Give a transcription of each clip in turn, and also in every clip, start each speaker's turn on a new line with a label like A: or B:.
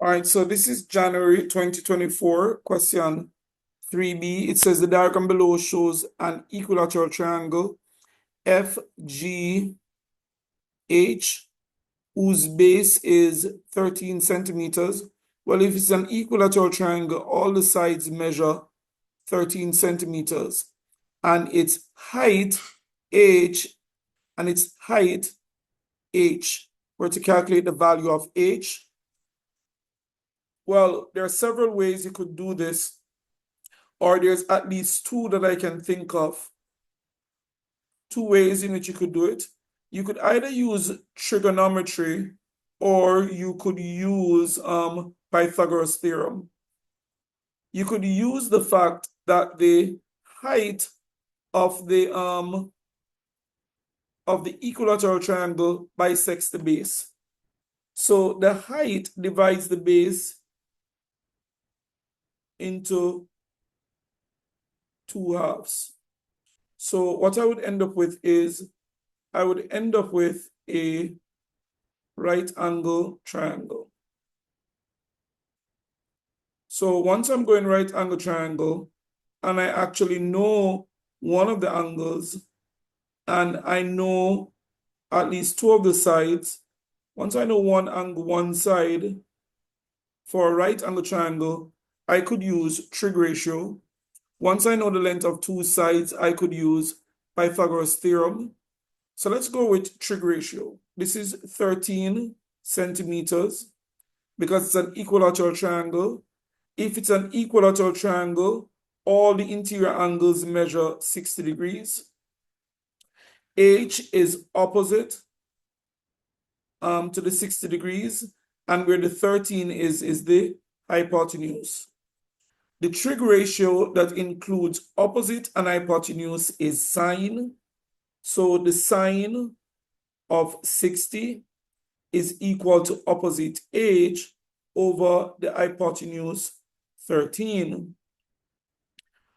A: All right, so this is January 2024, question 3B. It says the diagram below shows an equilateral triangle FGH whose base is 13 centimeters. Well, if it's an equilateral triangle, all the sides measure 13 centimeters and its height H and its height H. We're to calculate the value of H. Well, there are several ways you could do this, or there's at least two that I can think of. Two ways in which you could do it. You could either use trigonometry or you could use Pythagoras theorem. You could use the fact that the height of the equilateral triangle bisects the base. So the height divides the base into two halves. So what I would end up with is I would end up with a right angle triangle. So once I'm going right angle triangle and I actually know one of the angles and I know at least two of the sides, once I know one angle, one side for a right angle triangle, I could use trig ratio. Once I know the length of two sides, I could use Pythagoras theorem. So let's go with trig ratio. This is 13 centimeters because it's an equilateral triangle. If it's an equilateral triangle, all the interior angles measure 60 degrees. H is opposite to the 60 degrees, and where the 13 is the hypotenuse. The trig ratio that includes opposite and hypotenuse is sine. So the sine of 60 is equal to opposite H over the hypotenuse 13.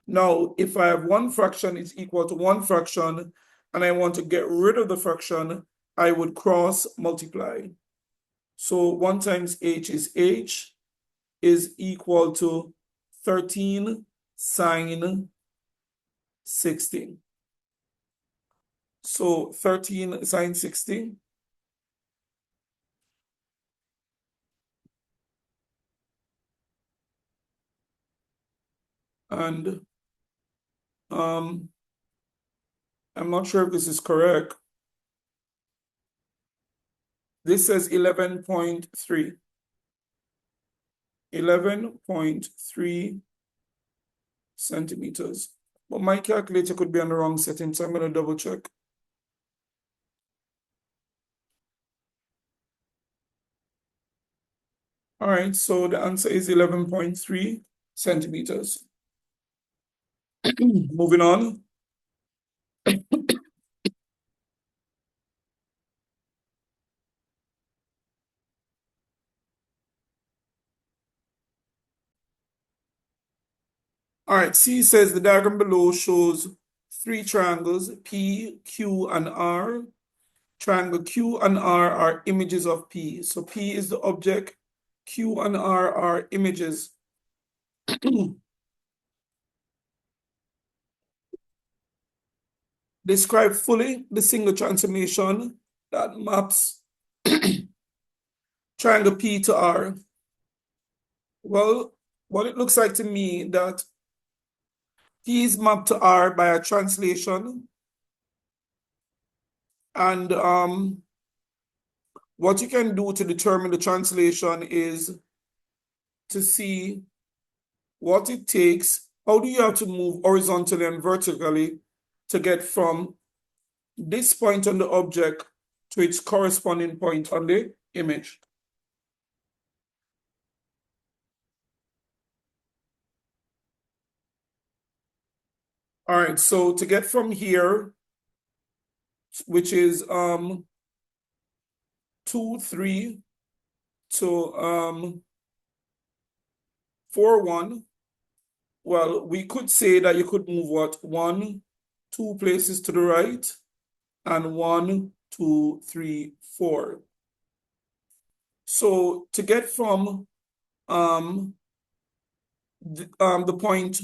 A: Now, if I have one fraction is equal to one fraction and I want to get rid of the fraction, I would cross multiply. So 1 times H is equal to 13 sine 60. So 13 sine 60. And I'm not sure if this is correct. This says 11.3. 11.3 centimeters. But my calculator could be on the wrong setting, so I'm going to double check. All right, so the answer is 11.3 centimeters. Moving on. All right, C says the diagram below shows three triangles, P, Q, and R. Triangle Q and R are images of P. So P is the object, Q and R are images. Describe fully the single transformation that maps triangle P to R. Well, what it looks like to me that P is mapped to R by a translation. And what you can do to determine the translation is to see what it takes. How do you have to move horizontally and vertically to get from this point on the object to its corresponding point on the image? All right, so to get from here, which is 2, 3 to 4, 1, well, we could say that you could move what? 1, 2 places to the right, and 1, 2, 3, 4. So to get from the point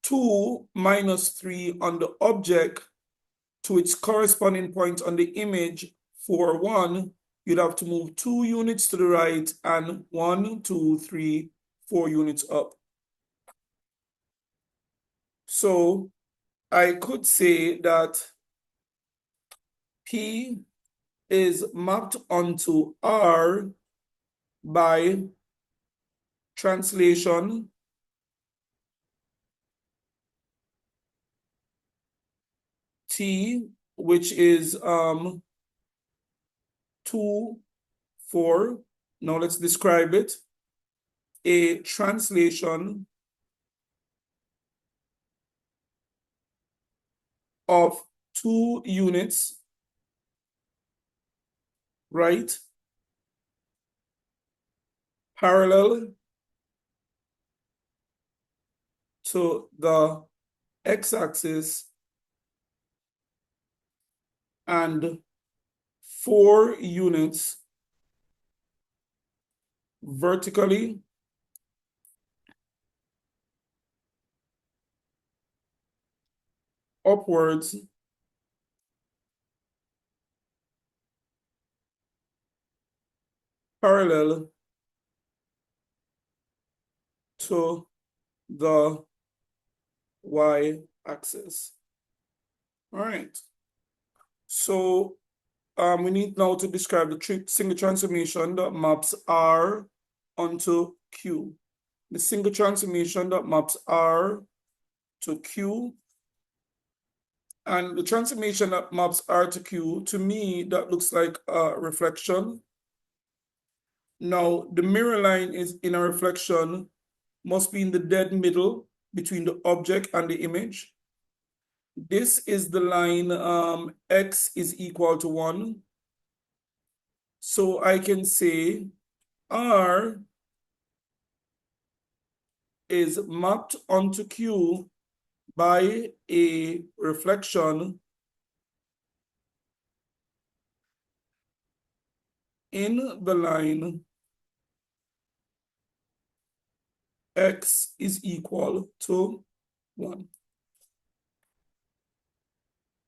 A: 2 minus 3 on the object to its corresponding point on the image for 1, you'd have to move 2 units to the right and 1, 2, 3, 4 units up. So I could say that P is mapped onto R by translation T, which is 2, 4. Now let's describe it. A translation of 2 units, right, parallel to the x-axis and 4 units vertically upwards parallel to the y-axis. All right. So we need now to describe the single transformation that maps R onto Q. The single transformation that maps R to Q, and the transformation that maps R to Q, to me, that looks like a reflection. Now, the mirror line is in a reflection, must be in the dead middle between the object and the image. This is the line x is equal to 1. So I can say R is mapped onto Q by a reflection in the line x is equal to 1.